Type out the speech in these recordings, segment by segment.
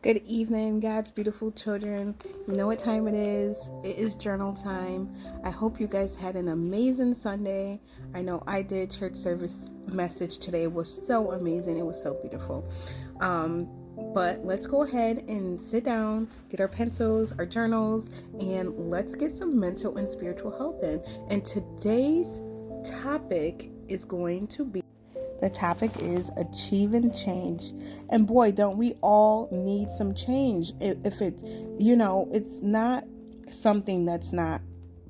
Good evening, God's beautiful children. You know what time it is. It is journal time. I hope you guys had an amazing Sunday. I know I did. Church service message today was so amazing. It was so beautiful. But let's go ahead and sit down, get our pencils, our journals, and let's get some mental and spiritual health in. And today's topic is going to be the topic is achieving change. And boy, don't we all need some change. If it, it's not something that's not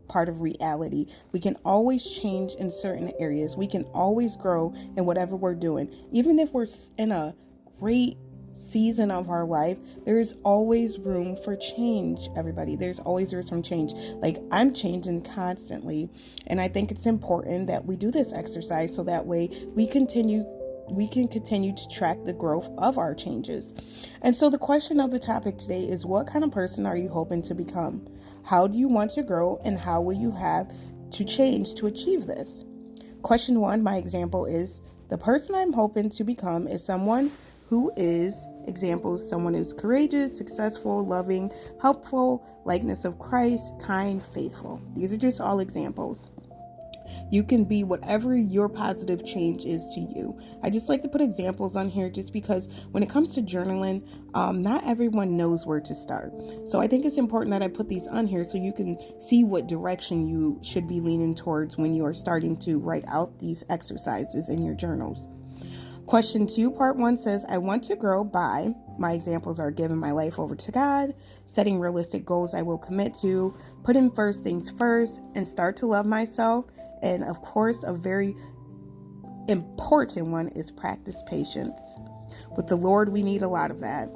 part of reality. We can always change in certain areas. We can always grow in whatever we're doing. Even if we're in a great season of our life, there's always room for change, everybody. There's always room for change. Like, I'm changing constantly, and I think it's important that we do this exercise so that way we can continue to track the growth of our changes. And so the question of the topic today is, what kind of person are you hoping to become? How do you want to grow, and how will you have to change to achieve this? Question 1, my example is, the person I'm hoping to become is someone who is, examples, someone who's courageous, successful, loving, helpful, likeness of Christ, kind, faithful. These are just all examples. You can be whatever your positive change is to you. I just like to put examples on here just because when it comes to journaling, not everyone knows where to start. So I think it's important that I put these on here so you can see what direction you should be leaning towards when you are starting to write out these exercises in your journals. Question 2, part 1 says, I want to grow by, my examples are giving my life over to God, setting realistic goals I will commit to, putting first things first, and start to love myself. And of course, a very important one is practice patience. With the Lord, we need a lot of that.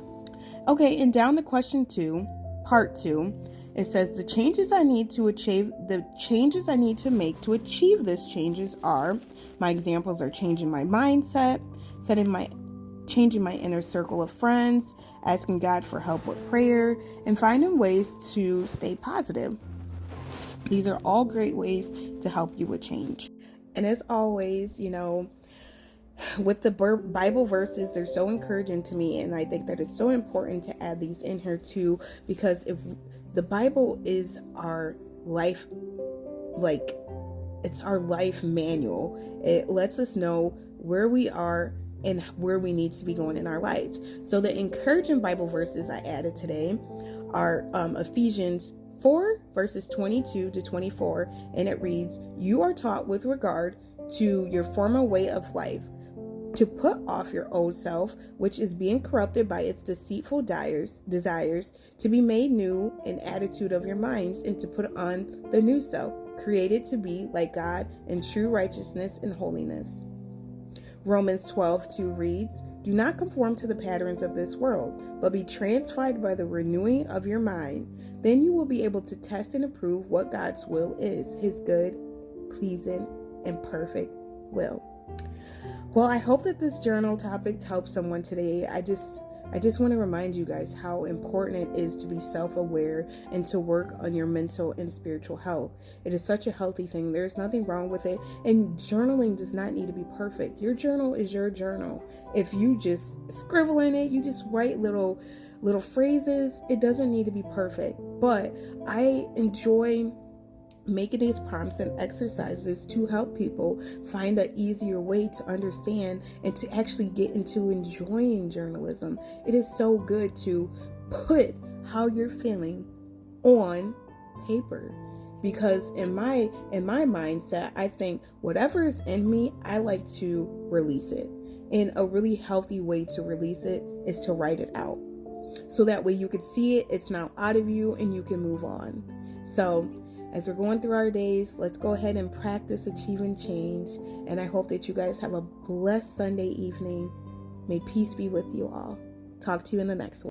Okay, and down to question 2, part 2, it says the changes I need to make to achieve these changes are, my examples are changing my mindset, changing my inner circle of friends, asking God for help with prayer, and finding ways to stay positive. These are all great ways to help you with change. And as always, with the Bible verses, they're so encouraging to me, and I think that it's so important to add these in here too, because if the Bible is our life, it's our life manual. It lets us know where we are and where we need to be going in our lives. So the encouraging Bible verses I added today are Ephesians 4 verses 22 to 24, and it reads, you are taught with regard to your former way of life to put off your old self, which is being corrupted by its deceitful desires, to be made new in attitude of your minds, and to put on the new self, created to be like God in true righteousness and holiness. Romans 12:2 reads, do not conform to the patterns of this world, but be transformed by the renewing of your mind. Then you will be able to test and approve what God's will is, his good, pleasing, and perfect will. Well, I hope that this journal topic helps someone today. I just want to remind you guys how important it is to be self-aware and to work on your mental and spiritual health. It is such a healthy thing. There's nothing wrong with it. And journaling does not need to be perfect. Your journal is your journal. If you just scribble in it, you just write little phrases, it doesn't need to be perfect. But I enjoy making these prompts and exercises to help people find an easier way to understand and to actually get into enjoying journalism. It is so good to put how you're feeling on paper, because in my mindset, I think whatever is in me, I like to release it. And a really healthy way to release it is to write it out, so that way you can see it, it's now out of you, and you can move on. So as we're going through our days, let's go ahead and practice achieving change. And I hope that you guys have a blessed Sunday evening. May peace be with you all. Talk to you in the next one.